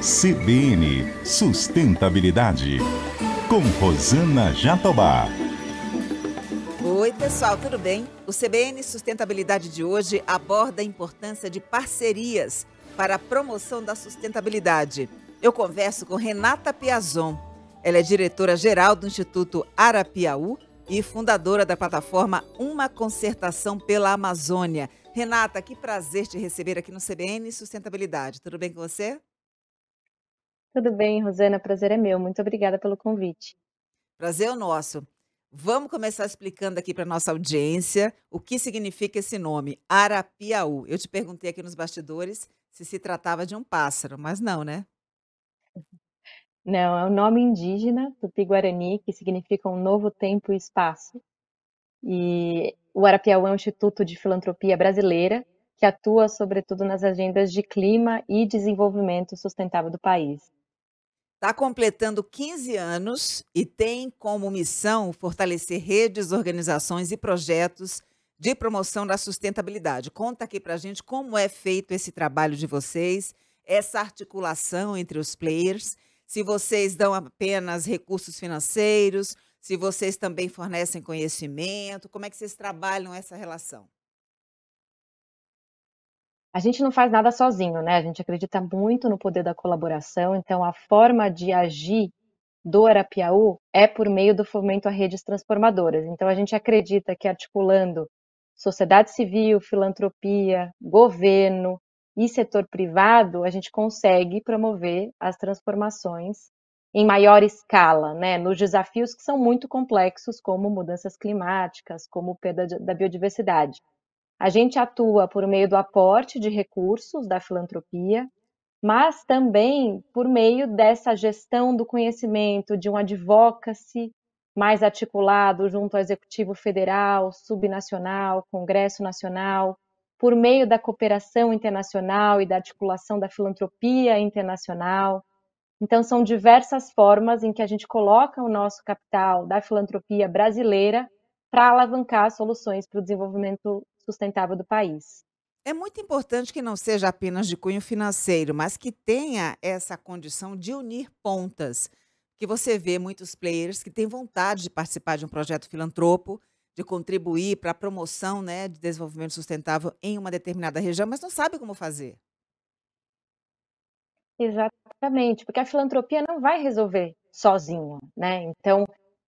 CBN Sustentabilidade, com Rosana Jatobá. Oi, pessoal, tudo bem? O CBN Sustentabilidade de hoje aborda a importância de parcerias para a promoção da sustentabilidade. Eu converso com Renata Piazon. Ela é diretora-geral do Instituto Arapiaú e fundadora da plataforma Uma Concertação pela Amazônia. Renata, que prazer te receber aqui no CBN Sustentabilidade. Tudo bem com você? Tudo bem, Rosana, prazer é meu. Muito obrigada pelo convite. Prazer é o nosso. Vamos começar explicando aqui para nossa audiência o que significa esse nome, Arapiaú. Eu te perguntei aqui nos bastidores se tratava de um pássaro, mas não, né? Não, é um nome indígena, tupi-guarani, que significa um novo tempo e espaço. E o Arapiaú é um instituto de filantropia brasileira que atua sobretudo nas agendas de clima e desenvolvimento sustentável do país. Está completando 15 anos e tem como missão fortalecer redes, organizações e projetos de promoção da sustentabilidade. Conta aqui para a gente como é feito esse trabalho de vocês, essa articulação entre os players, se vocês dão apenas recursos financeiros, se vocês também fornecem conhecimento, como é que vocês trabalham essa relação? A gente não faz nada sozinho, né? A gente acredita muito no poder da colaboração, então a forma de agir do Arapiaú é por meio do fomento a redes transformadoras. Então a gente acredita que articulando sociedade civil, filantropia, governo e setor privado, a gente consegue promover as transformações em maior escala, né, nos desafios que são muito complexos, como mudanças climáticas, como perda da biodiversidade. A gente atua por meio do aporte de recursos da filantropia, mas também por meio dessa gestão do conhecimento, de um advocacy mais articulado junto ao Executivo Federal, Subnacional, Congresso Nacional, por meio da cooperação internacional e da articulação da filantropia internacional. Então, são diversas formas em que a gente coloca o nosso capital da filantropia brasileira para alavancar soluções para o desenvolvimento sustentável do país. É muito importante que não seja apenas de cunho financeiro, mas que tenha essa condição de unir pontas. Que você vê muitos players que têm vontade de participar de um projeto filantropo, de contribuir para a promoção, né, de desenvolvimento sustentável em uma determinada região, mas não sabe como fazer. Exatamente, porque a filantropia não vai resolver sozinha, né? Então,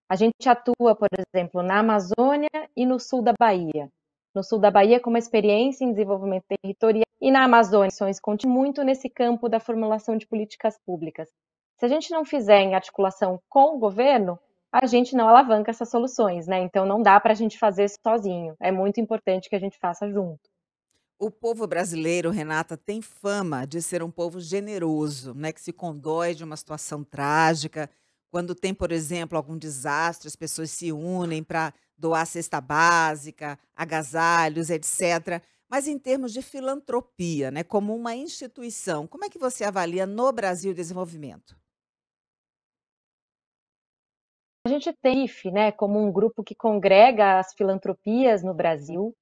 a gente atua, por exemplo, na Amazônia e no sul da Bahia. No sul da Bahia, com uma experiência em desenvolvimento territorial, e na Amazônia, ações contínuas muito nesse campo da formulação de políticas públicas. Se a gente não fizer em articulação com o governo, a gente não alavanca essas soluções, né? Então, não dá para a gente fazer sozinho. É muito importante que a gente faça junto. O povo brasileiro, Renata, tem fama de ser um povo generoso, né, que se condói de uma situação trágica. Quando tem, por exemplo, algum desastre, as pessoas se unem para doar cesta básica, agasalhos, etc. Mas em termos de filantropia, né, como uma instituição, como é que você avalia no Brasil o desenvolvimento? A gente tem o IFE, né, como um grupo que congrega as filantropias no Brasil.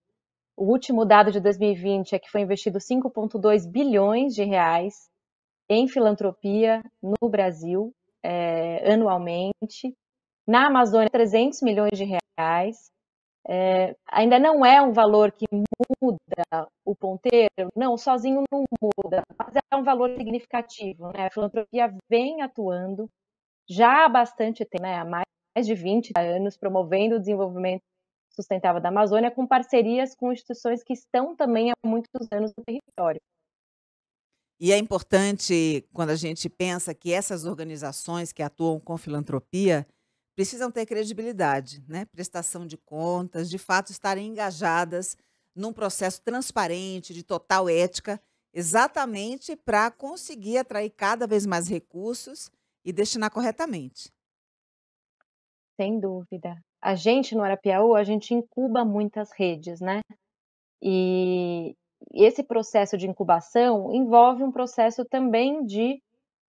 O último dado de 2020 é que foi investido 5,2 bilhões de reais em filantropia no Brasil, anualmente. Na Amazônia, 300 milhões de reais. Ainda não é um valor que muda o ponteiro, não, sozinho não muda, mas é um valor significativo, né? A filantropia vem atuando já há bastante tempo, né? Há mais de 20 anos, promovendo o desenvolvimento sustentável da Amazônia, com parcerias com instituições que estão também há muitos anos no território. E é importante, quando a gente pensa que essas organizações que atuam com filantropia precisam ter credibilidade, né? Prestação de contas, de fato estarem engajadas num processo transparente, de total ética, exatamente para conseguir atrair cada vez mais recursos e destinar corretamente. Sem dúvida. A gente no Arapiaú, a gente incuba muitas redes, né? E esse processo de incubação envolve um processo também de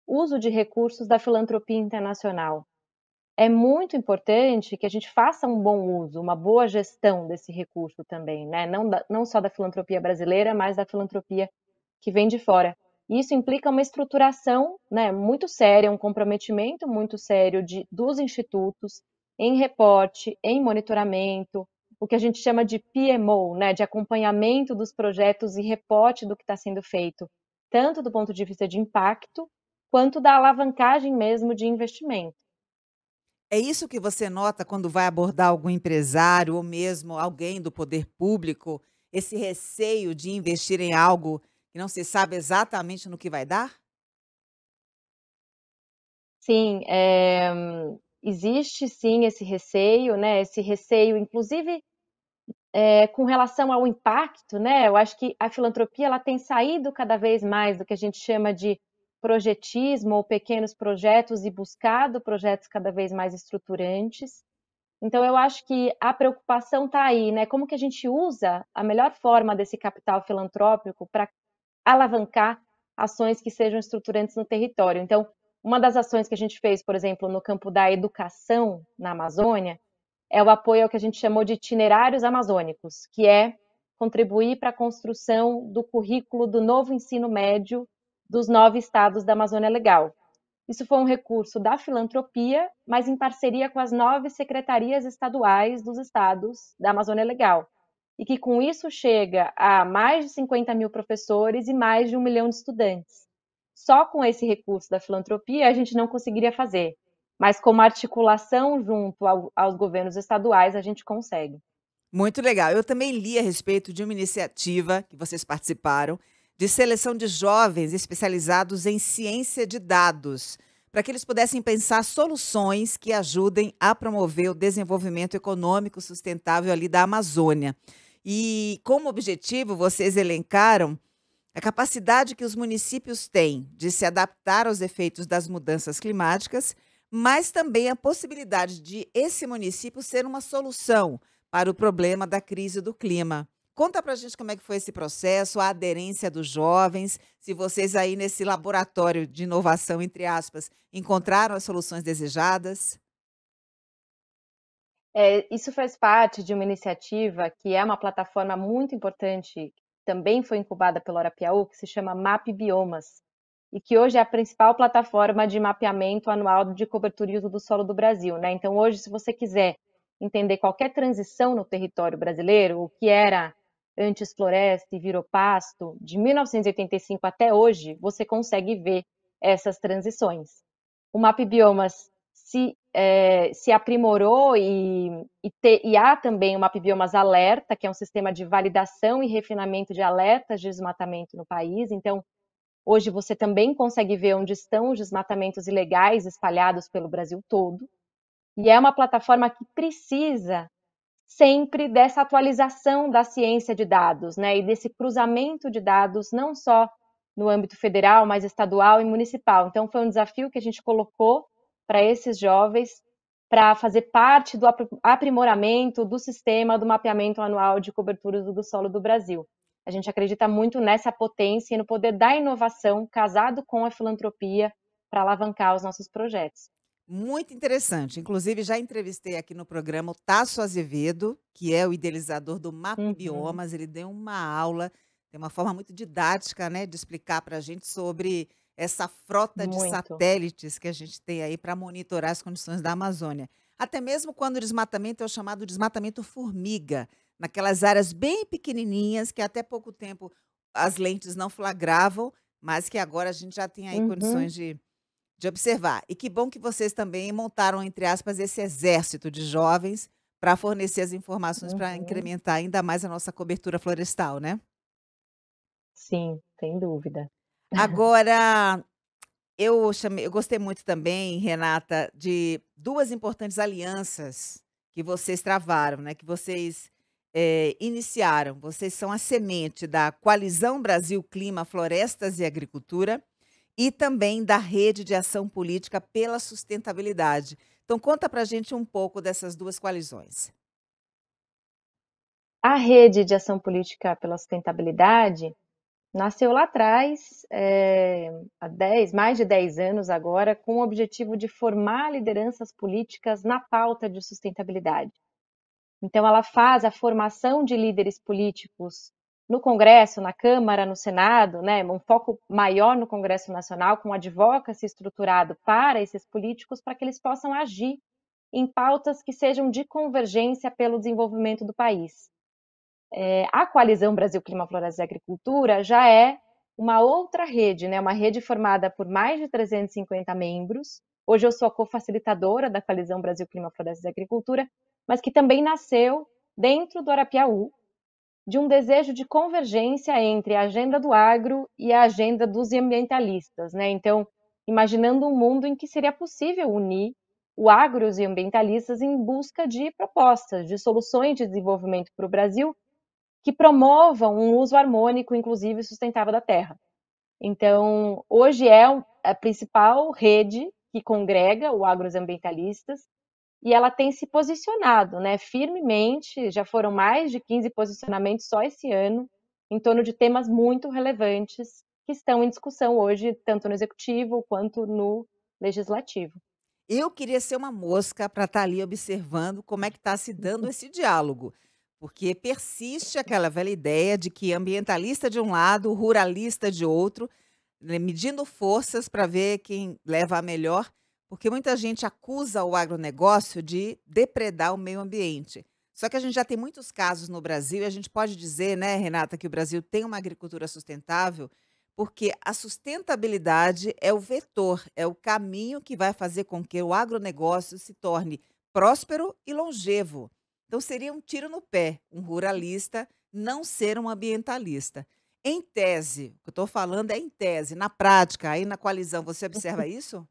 uso de recursos da filantropia internacional. É muito importante que a gente faça um bom uso, uma boa gestão desse recurso também, né? Não só da filantropia brasileira, mas da filantropia que vem de fora. Isso implica uma estruturação, né, muito séria, um comprometimento muito sério dos institutos em reporte, em monitoramento, o que a gente chama de PMO, né, de acompanhamento dos projetos e reporte do que está sendo feito, tanto do ponto de vista de impacto, quanto da alavancagem mesmo de investimento. É isso que você nota quando vai abordar algum empresário ou mesmo alguém do poder público, esse receio de investir em algo que não se sabe exatamente no que vai dar? Sim, existe sim esse receio, né, esse receio inclusive, com relação ao impacto, né, eu acho que a filantropia ela tem saído cada vez mais do que a gente chama de projetismo ou pequenos projetos e buscado projetos cada vez mais estruturantes. Então eu acho que a preocupação está aí, né, como que a gente usa a melhor forma desse capital filantrópico para alavancar ações que sejam estruturantes no território. Então, uma das ações que a gente fez, por exemplo, no campo da educação na Amazônia, é o apoio ao que a gente chamou de itinerários amazônicos, que é contribuir para a construção do currículo do novo ensino médio dos 9 estados da Amazônia Legal. Isso foi um recurso da filantropia, mas em parceria com as 9 secretarias estaduais dos estados da Amazônia Legal. E que com isso chega a mais de 50 mil professores e mais de 1 milhão de estudantes. Só com esse recurso da filantropia a gente não conseguiria fazer, mas com uma articulação junto aos governos estaduais a gente consegue. Muito legal. Eu também li a respeito de uma iniciativa que vocês participaram, de seleção de jovens especializados em ciência de dados, para que eles pudessem pensar soluções que ajudem a promover o desenvolvimento econômico sustentável ali da Amazônia. E como objetivo, vocês elencaram a capacidade que os municípios têm de se adaptar aos efeitos das mudanças climáticas, mas também a possibilidade de esse município ser uma solução para o problema da crise do clima. Conta pra gente como é que foi esse processo, a aderência dos jovens, se vocês aí nesse laboratório de inovação, entre aspas, encontraram as soluções desejadas. Isso faz parte de uma iniciativa que é uma plataforma muito importante, que também foi incubada pela Orapiaú, que se chama Map Biomas, e que hoje é a principal plataforma de mapeamento anual de cobertura e uso do solo do Brasil, né? Então, hoje, se você quiser entender qualquer transição no território brasileiro, o que era antes floresta e virou pasto, de 1985 até hoje, você consegue ver essas transições. O Map Biomas se aprimorou e há também o Map Biomas Alerta, que é um sistema de validação e refinamento de alertas de desmatamento no país. Então, hoje você também consegue ver onde estão os desmatamentos ilegais espalhados pelo Brasil todo. E é uma plataforma que precisa sempre dessa atualização da ciência de dados, né? E desse cruzamento de dados, não só no âmbito federal, mas estadual e municipal. Então, foi um desafio que a gente colocou para esses jovens para fazer parte do aprimoramento do sistema do mapeamento anual de cobertura do solo do Brasil. A gente acredita muito nessa potência e no poder da inovação casado com a filantropia para alavancar os nossos projetos. Muito interessante. Inclusive, já entrevistei aqui no programa o Tasso Azevedo, que é o idealizador do Map Uhum, Biomas. Ele deu uma aula, tem uma forma muito didática, né, de explicar para a gente sobre essa frota de muito. satélites que a gente tem aí para monitorar as condições da Amazônia. Até mesmo quando o desmatamento é o chamado desmatamento formiga, naquelas áreas bem pequenininhas que até pouco tempo as lentes não flagravam, mas que agora a gente já tem aí Uhum, condições de observar. E que bom que vocês também montaram, entre aspas, esse exército de jovens para fornecer as informações para uhum. incrementar ainda mais a nossa cobertura florestal, né? Sim, sem dúvida. Agora, eu gostei muito também, Renata, de 2 importantes alianças que vocês travaram, né, que vocês, iniciaram. Vocês são a semente da Coalizão Brasil Clima, Florestas e Agricultura e também da Rede de Ação Política pela Sustentabilidade. Então conta pra gente um pouco dessas 2 coalizões. A Rede de Ação Política pela Sustentabilidade nasceu lá atrás, há mais de 10 anos agora, com o objetivo de formar lideranças políticas na pauta de sustentabilidade. Então, ela faz a formação de líderes políticos no Congresso, na Câmara, no Senado, né, um foco maior no Congresso Nacional, com advocacy estruturado para esses políticos, para que eles possam agir em pautas que sejam de convergência pelo desenvolvimento do país. A Coalizão Brasil Clima, Florestas e Agricultura já é uma outra rede, né, uma rede formada por mais de 350 membros. Hoje eu sou a cofacilitadora da Coalizão Brasil Clima, Florestas e Agricultura, mas que também nasceu dentro do Arapiaú, de um desejo de convergência entre a agenda do agro e a agenda dos ambientalistas, né? Então, imaginando um mundo em que seria possível unir o agro e os ambientalistas em busca de propostas, de soluções de desenvolvimento para o Brasil que promovam um uso harmônico, inclusive sustentável da terra. Então, hoje é a principal rede que congrega o agro e os ambientalistas, e ela tem se posicionado, né, firmemente, já foram mais de 15 posicionamentos só esse ano, em torno de temas muito relevantes que estão em discussão hoje, tanto no executivo quanto no legislativo. Eu queria ser uma mosca para estar ali observando como é que está se dando esse diálogo, porque persiste aquela velha ideia de que ambientalista de um lado, ruralista de outro, né, medindo forças para ver quem leva a melhor, porque muita gente acusa o agronegócio de depredar o meio ambiente. Só que a gente já tem muitos casos no Brasil, e a gente pode dizer, né, Renata, que o Brasil tem uma agricultura sustentável, porque a sustentabilidade é o vetor, é o caminho que vai fazer com que o agronegócio se torne próspero e longevo. Então, seria um tiro no pé um ruralista não ser um ambientalista. Em tese, o que eu estou falando é em tese, na prática, aí na coalizão, você observa isso?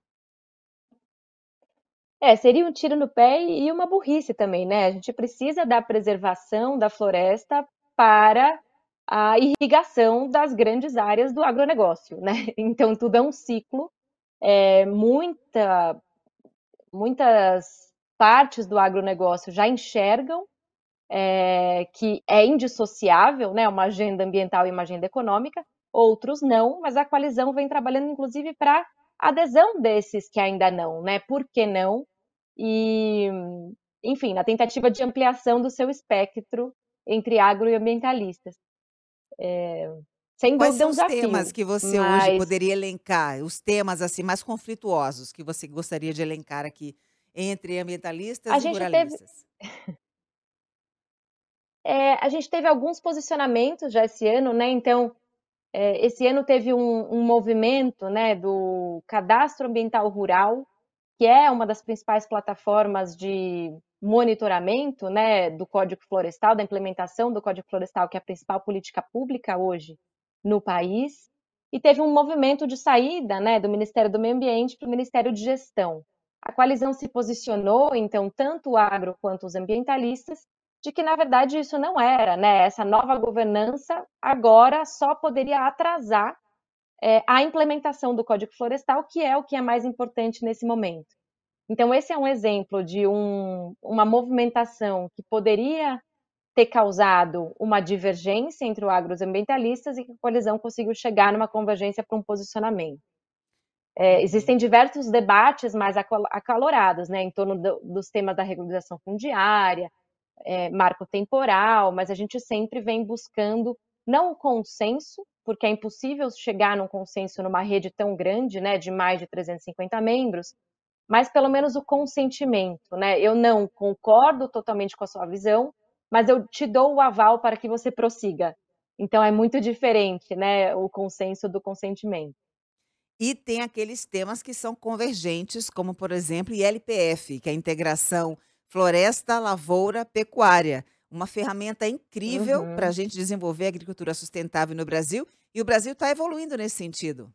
Seria um tiro no pé e uma burrice também, né? A gente precisa da preservação da floresta para a irrigação das grandes áreas do agronegócio, né? Então, tudo é um ciclo. Muitas partes do agronegócio já enxergam que é indissociável, né? Uma agenda ambiental e uma agenda econômica, outros não, mas a coalizão vem trabalhando, inclusive, para adesão desses que ainda não, né? Por que não? E, enfim, na tentativa de ampliação do seu espectro entre agro e ambientalistas. Sem Quais dúvida é são um os temas desafio, que você hoje mas poderia elencar, os temas assim mais conflituosos que você gostaria de elencar aqui entre a ambientalistas e gente teve, ruralistas? a gente teve alguns posicionamentos já esse ano, né? Então, esse ano teve um movimento, né, do Cadastro Ambiental Rural, que é uma das principais plataformas de monitoramento, né, do Código Florestal, da implementação do Código Florestal, que é a principal política pública hoje no país, e teve um movimento de saída, né, do Ministério do Meio Ambiente para o Ministério de Gestão. A coalizão se posicionou, então, tanto o agro quanto os ambientalistas, de que, na verdade, isso não era, né, essa nova governança agora só poderia atrasar a implementação do Código Florestal, que é o que é mais importante nesse momento. Então, esse é um exemplo de uma movimentação que poderia ter causado uma divergência entre o agro e os ambientalistas e que a coalizão conseguiu chegar numa convergência para um posicionamento. Uhum. Existem diversos debates mais acalorados, né, em torno dos temas da regularização fundiária, marco temporal, mas a gente sempre vem buscando não o consenso, porque é impossível chegar num consenso numa rede tão grande, né, de mais de 350 membros, mas pelo menos o consentimento, né? Eu não concordo totalmente com a sua visão, mas eu te dou o aval para que você prossiga. Então é muito diferente, né, o consenso do consentimento. E tem aqueles temas que são convergentes, como, por exemplo, ILPF, que é a integração floresta, lavoura, pecuária. Uma ferramenta incrível para a Uhum, gente desenvolver a agricultura sustentável no Brasil, e o Brasil está evoluindo nesse sentido.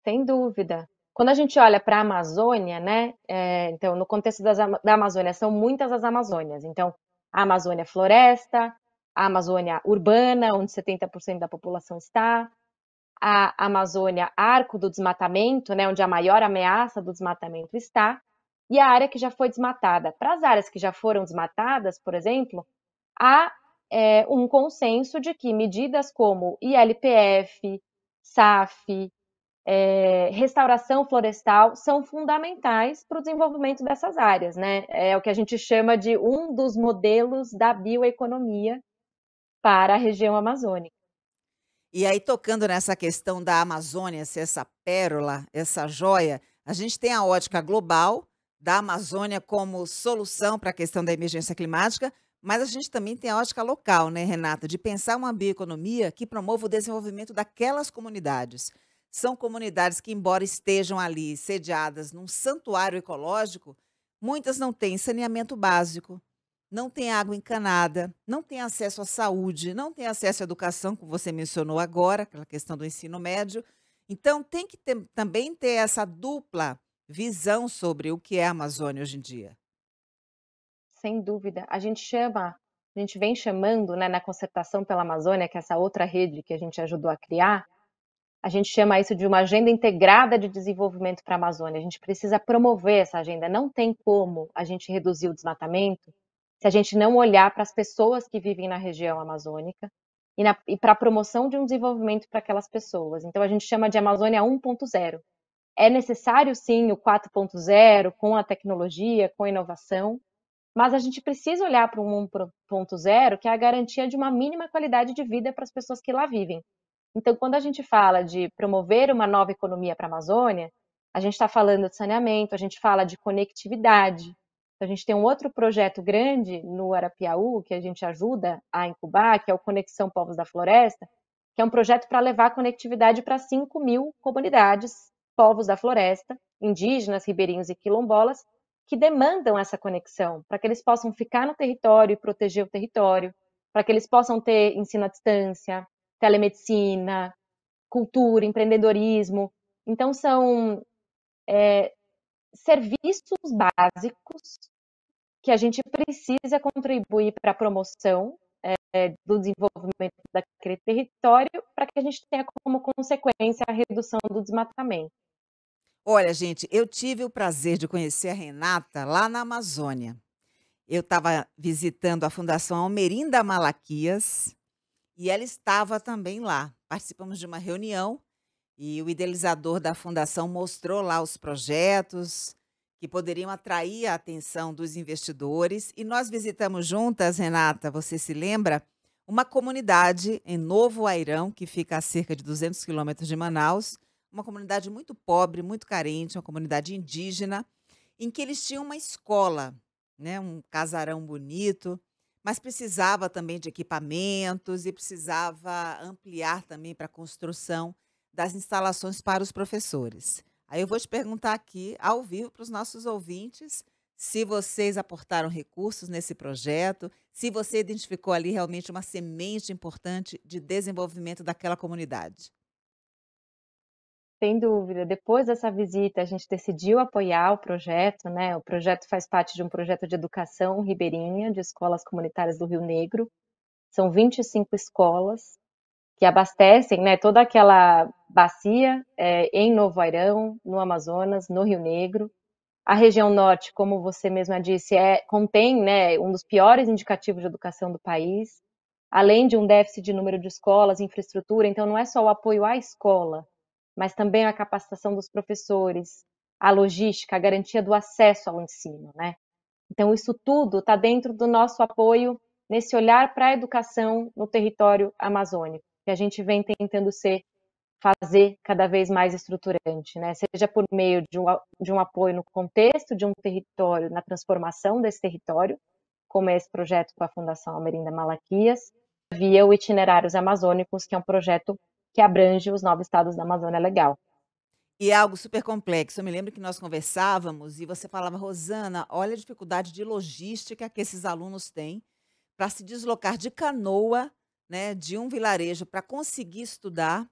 sem dúvida. Quando a gente olha para a Amazônia, né, então no contexto da Amazônia, são muitas as Amazônias. Então, a Amazônia é floresta, a Amazônia urbana, onde 70% da população está, a Amazônia arco do desmatamento, né, onde a maior ameaça do desmatamento está, e a área que já foi desmatada. Para as áreas que já foram desmatadas, por exemplo, há um consenso de que medidas como ILPF, SAF, restauração florestal são fundamentais para o desenvolvimento dessas áreas, né? É o que a gente chama de um dos modelos da bioeconomia, para a região amazônica. E aí, tocando nessa questão da Amazônia ser essa pérola, essa joia, a gente tem a ótica global da Amazônia como solução para a questão da emergência climática, mas a gente também tem a ótica local, né, Renata, de pensar uma bioeconomia que promova o desenvolvimento daquelas comunidades. São comunidades que, embora estejam ali sediadas num santuário ecológico, muitas não têm saneamento básico, não tem água encanada, não tem acesso à saúde, não tem acesso à educação, como você mencionou agora, aquela questão do ensino médio. Então, tem que também ter essa dupla visão sobre o que é a Amazônia hoje em dia. Sem dúvida. A gente vem chamando, né, na concertação pela Amazônia, que é essa outra rede que a gente ajudou a criar, a gente chama isso de uma agenda integrada de desenvolvimento para a Amazônia. A gente precisa promover essa agenda. Não tem como a gente reduzir o desmatamento se a gente não olhar para as pessoas que vivem na região amazônica e para a promoção de um desenvolvimento para aquelas pessoas. Então, a gente chama de Amazônia 1.0. É necessário, sim, o 4.0, com a tecnologia, com a inovação, mas a gente precisa olhar para um 1.0, que é a garantia de uma mínima qualidade de vida para as pessoas que lá vivem. Então, quando a gente fala de promover uma nova economia para a Amazônia, a gente está falando de saneamento, a gente fala de conectividade. A gente tem um outro projeto grande no Arapiaú, que a gente ajuda a incubar, que é o Conexão Povos da Floresta, que é um projeto para levar conectividade para 5.000 comunidades, povos da floresta, indígenas, ribeirinhos e quilombolas, que demandam essa conexão, para que eles possam ficar no território e proteger o território, para que eles possam ter ensino à distância, telemedicina, cultura, empreendedorismo. Então, são serviços básicos que a gente precisa contribuir para a promoção do desenvolvimento daquele território, para que a gente tenha como consequência a redução do desmatamento. Olha, gente, eu tive o prazer de conhecer a Renata lá na Amazônia. Eu estava visitando a Fundação Almerinda Malaquias e ela estava também lá. Participamos de uma reunião e o idealizador da fundação mostrou lá os projetos que poderiam atrair a atenção dos investidores. E nós visitamos juntas, Renata, você se lembra? Uma comunidade em Novo Airão, que fica a cerca de 200 quilômetros de Manaus, uma comunidade muito pobre, muito carente, uma comunidade indígena, em que eles tinham uma escola, né, um casarão bonito, mas precisava também de equipamentos e precisava ampliar também para a construção das instalações para os professores. Aí eu vou te perguntar aqui, ao vivo, para os nossos ouvintes, se vocês aportaram recursos nesse projeto, se você identificou ali realmente uma semente importante de desenvolvimento daquela comunidade. Sem dúvida. Depois dessa visita, a gente decidiu apoiar o projeto, né? O projeto faz parte de um projeto de educação ribeirinha, de escolas comunitárias do Rio Negro. São 25 escolas que abastecem, né, toda aquela bacia em Novo Airão, no Amazonas, no Rio Negro. A região norte, como você mesma disse, contém, né, um dos piores indicativos de educação do país, além de um déficit de número de escolas, infraestrutura. Então, não é só o apoio à escola, mas também a capacitação dos professores, a logística, a garantia do acesso ao ensino, né? Então, isso tudo está dentro do nosso apoio nesse olhar para a educação no território amazônico, que a gente vem tentando fazer cada vez mais estruturante, né? Seja por meio de um apoio no contexto de um território, na transformação desse território, como é esse projeto com a Fundação Almerinda Malaquias, via o Itinerários Amazônicos, que é um projeto que abrange os 9 estados da Amazônia Legal. E é algo super complexo. Eu me lembro que nós conversávamos e você falava, Rosana, olha a dificuldade de logística que esses alunos têm para se deslocar de canoa, né, de um vilarejo para conseguir estudar.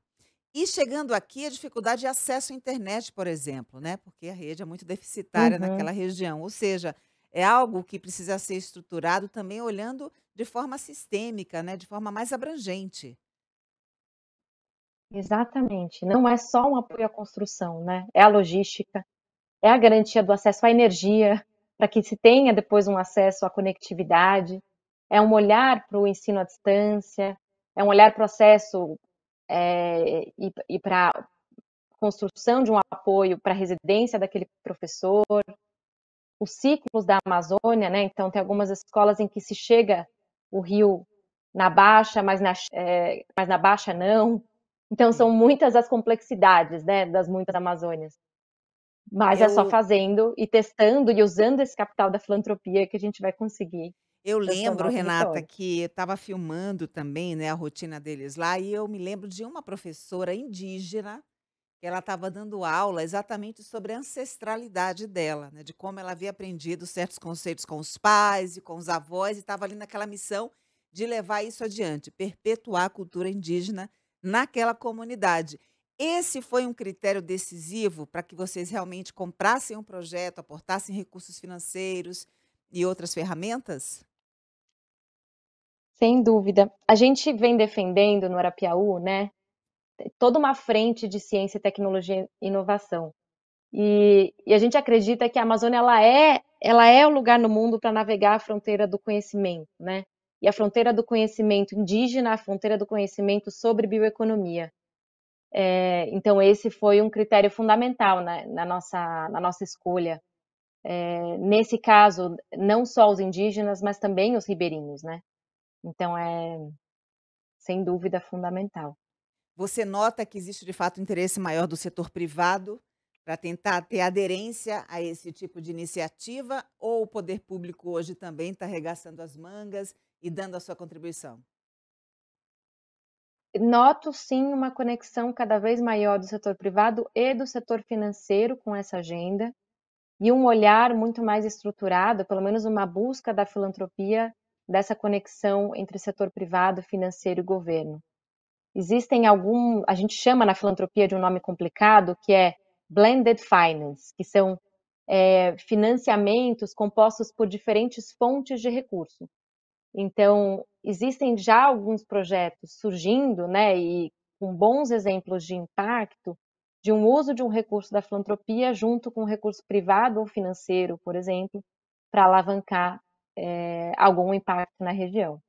E chegando aqui, a dificuldade de acesso à internet, por exemplo, né? Porque a rede é muito deficitária Uhum. naquela região. Ou seja, é algo que precisa ser estruturado também olhando de forma sistêmica, né? De forma mais abrangente. Exatamente. Não é só um apoio à construção, né? É a logística, é a garantia do acesso à energia, para que se tenha depois um acesso à conectividade, é um olhar para o ensino à distância, é um olhar para o acesso e para a construção de um apoio para a residência daquele professor, os ciclos da Amazônia, né? Então, tem algumas escolas em que se chega o rio na baixa, mas na baixa não. Então são Sim. muitas as complexidades, né, das muitas Amazônias. Mas é só Eu fazendo e testando e usando esse capital da filantropia que a gente vai conseguir Eu transformar lembro, o Renata, território. que eu estava filmando também, né, a rotina deles lá, e eu me lembro de uma professora indígena, que ela estava dando aula exatamente sobre a ancestralidade dela, né, de como ela havia aprendido certos conceitos com os pais e com os avós, e estava ali naquela missão de levar isso adiante, perpetuar a cultura indígena naquela comunidade. Esse foi um critério decisivo para que vocês realmente comprassem um projeto, aportassem recursos financeiros e outras ferramentas? Sem dúvida. A gente vem defendendo no Arapiaú, né, toda uma frente de ciência, tecnologia e inovação. E a gente acredita que a Amazônia ela é o lugar no mundo para navegar a fronteira do conhecimento, né? E a fronteira do conhecimento indígena, a fronteira do conhecimento sobre bioeconomia. Então esse foi um critério fundamental, né, na nossa escolha. Nesse caso, não só os indígenas, mas também os ribeirinhos, né? Então é sem dúvida fundamental. Você nota que existe de fato um interesse maior do setor privado para tentar ter aderência a esse tipo de iniciativa, ou o poder público hoje também está arregaçando as mangas e dando a sua contribuição? Noto sim uma conexão cada vez maior do setor privado e do setor financeiro com essa agenda, e um olhar muito mais estruturado, pelo menos uma busca da filantropia, dessa conexão entre setor privado, financeiro e governo. Existem a gente chama na filantropia de um nome complicado, que é blended finance, que são financiamentos compostos por diferentes fontes de recurso. Então, existem já alguns projetos surgindo, né, e com bons exemplos de impacto, de um uso de um recurso da filantropia junto com um recurso privado ou financeiro, por exemplo, para alavancar algum impacto na região.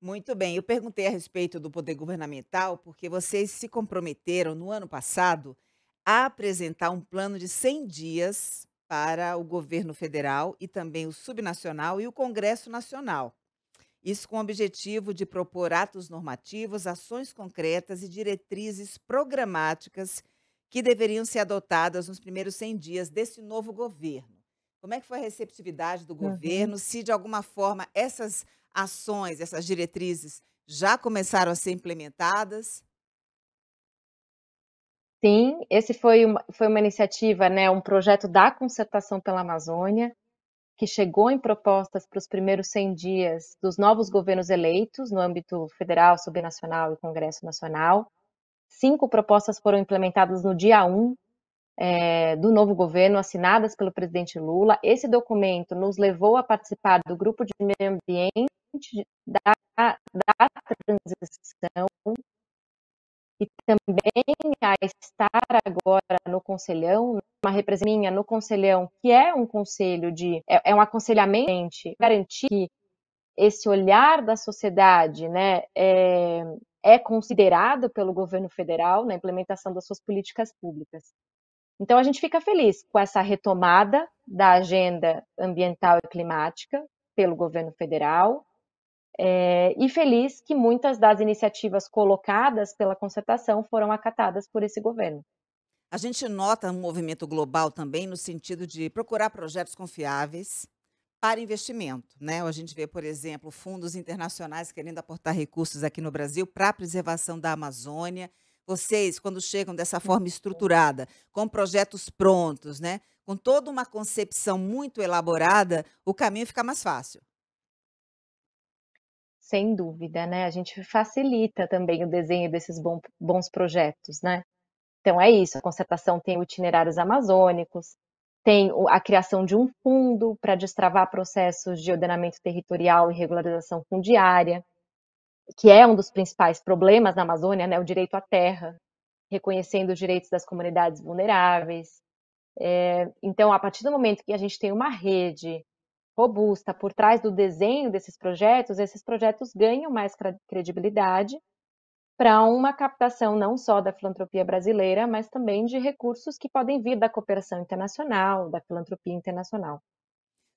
Muito bem, eu perguntei a respeito do poder governamental porque vocês se comprometeram no ano passado a apresentar um plano de 100 dias para o governo federal e também o subnacional e o Congresso Nacional. Isso com o objetivo de propor atos normativos, ações concretas e diretrizes programáticas que deveriam ser adotadas nos primeiros 100 dias desse novo governo. Como é que foi a receptividade do Uhum. governo? Se de alguma forma essas ações, essas diretrizes já começaram a ser implementadas? Sim, esse foi uma iniciativa, né, um projeto da Concertação pela Amazônia, que chegou em propostas para os primeiros 100 dias dos novos governos eleitos no âmbito federal, subnacional e Congresso Nacional. 5 propostas foram implementadas no dia 1 do novo governo, assinadas pelo presidente Lula. Esse documento nos levou a participar do grupo de meio ambiente da transição e também a estar agora no Conselhão, uma representação minha no Conselhão, que é um conselho é um aconselhamento, garantir que esse olhar da sociedade, né, é considerado pelo governo federal na implementação das suas políticas públicas. Então a gente fica feliz com essa retomada da agenda ambiental e climática pelo governo federal, e feliz que muitas das iniciativas colocadas pela concertação foram acatadas por esse governo. A gente nota um movimento global também no sentido de procurar projetos confiáveis para investimento, né? A gente vê, por exemplo, fundos internacionais querendo aportar recursos aqui no Brasil para a preservação da Amazônia. Vocês, quando chegam dessa forma estruturada, com projetos prontos, né? Com toda uma concepção muito elaborada, o caminho fica mais fácil. Sem dúvida, né? A gente facilita também o desenho desses bons projetos, né? Então é isso, a concertação tem itinerários amazônicos, tem a criação de um fundo para destravar processos de ordenamento territorial e regularização fundiária, que é um dos principais problemas na Amazônia, né? O direito à terra, reconhecendo os direitos das comunidades vulneráveis. Então, a partir do momento que a gente tem uma rede robusta por trás do desenho desses projetos, esses projetos ganham mais credibilidade para uma captação não só da filantropia brasileira, mas também de recursos que podem vir da cooperação internacional, da filantropia internacional.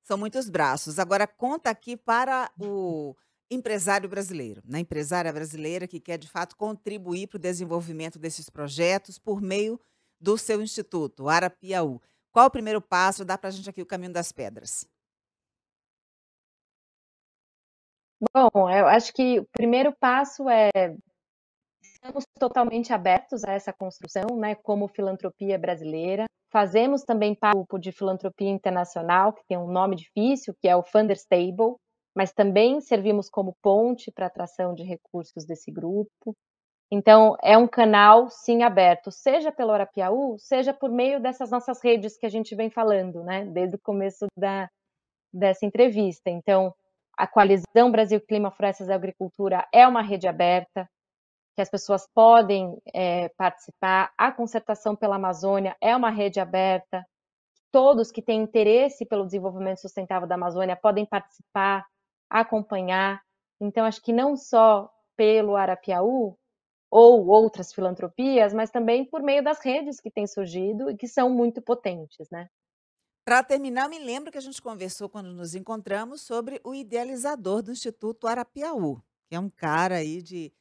São muitos braços. Agora conta aqui para o empresário brasileiro, né? Empresária brasileira que quer, de fato, contribuir para o desenvolvimento desses projetos por meio do seu instituto, Arapiaú. Qual o primeiro passo? Dá para a gente aqui o caminho das pedras. Bom, eu acho que o primeiro passo é estamos totalmente abertos a essa construção, né, como filantropia brasileira. Fazemos também parte do grupo de filantropia internacional, que tem um nome difícil, que é o Funders Table, mas também servimos como ponte para atração de recursos desse grupo. Então, é um canal, sim, aberto, seja pelo Arapiaú, seja por meio dessas nossas redes que a gente vem falando, né, desde o começo dessa entrevista. Então, a Coalizão Brasil Clima, Florestas e Agricultura é uma rede aberta, que as pessoas podem participar. A Concertação pela Amazônia é uma rede aberta. Todos que têm interesse pelo desenvolvimento sustentável da Amazônia podem participar, acompanhar. Então, acho que não só pelo Arapiaú ou outras filantropias, mas também por meio das redes que têm surgido e que são muito potentes, né? Para terminar, eu me lembro que a gente conversou quando nos encontramos sobre o idealizador do Instituto Arapiaú, que é um cara aí de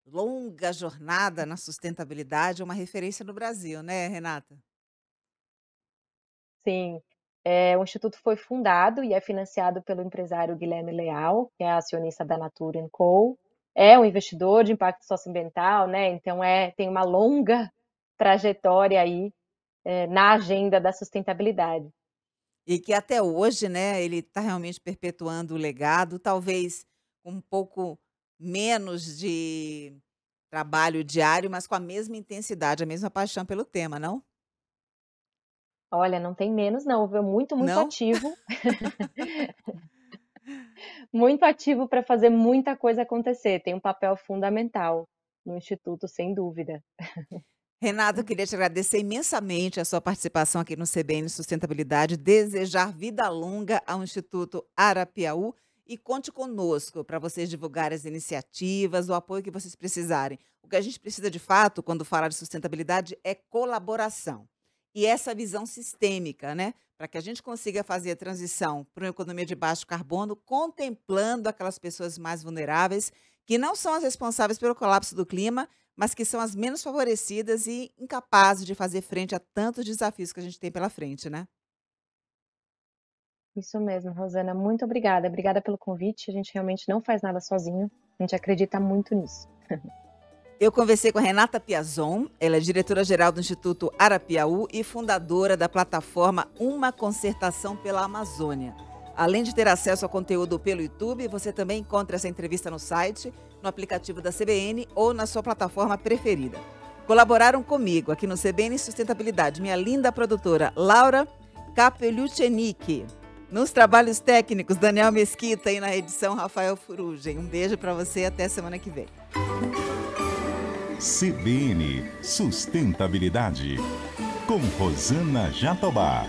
longa jornada na sustentabilidade, uma referência no Brasil, né, Renata? Sim, o instituto foi fundado e é financiado pelo empresário Guilherme Leal, que é acionista da Natura &Co. É um investidor de impacto socioambiental, né? Então tem uma longa trajetória aí na agenda da sustentabilidade. E que até hoje, né, ele está realmente perpetuando o legado, talvez com um pouco menos de trabalho diário, mas com a mesma intensidade, a mesma paixão pelo tema, não? Olha, não tem menos não, viu? Muito, muito Não? ativo. Muito ativo para fazer muita coisa acontecer. Tem um papel fundamental no instituto, sem dúvida. Renato, eu queria te agradecer imensamente a sua participação aqui no CBN Sustentabilidade, desejar vida longa ao Instituto Arapiaú e conte conosco para vocês divulgarem as iniciativas, o apoio que vocês precisarem. O que a gente precisa de fato, quando falar de sustentabilidade, é colaboração. E essa visão sistêmica, né? Para que a gente consiga fazer a transição para uma economia de baixo carbono, contemplando aquelas pessoas mais vulneráveis, que não são as responsáveis pelo colapso do clima, mas que são as menos favorecidas e incapazes de fazer frente a tantos desafios que a gente tem pela frente, né? Isso mesmo, Rosana. Muito obrigada. Obrigada pelo convite. A gente realmente não faz nada sozinho. A gente acredita muito nisso. Eu conversei com a Renata Piazon, ela é diretora-geral do Instituto Arapiaú e fundadora da plataforma Uma Concertação pela Amazônia. Além de ter acesso ao conteúdo pelo YouTube, você também encontra essa entrevista no site, no aplicativo da CBN ou na sua plataforma preferida. Colaboraram comigo aqui no CBN Sustentabilidade, minha linda produtora Laura Capellucenic. Nos trabalhos técnicos, Daniel Mesquita e na edição Rafael Furugem. Um beijo para você e até semana que vem. CBN Sustentabilidade, com Rosana Jatobá.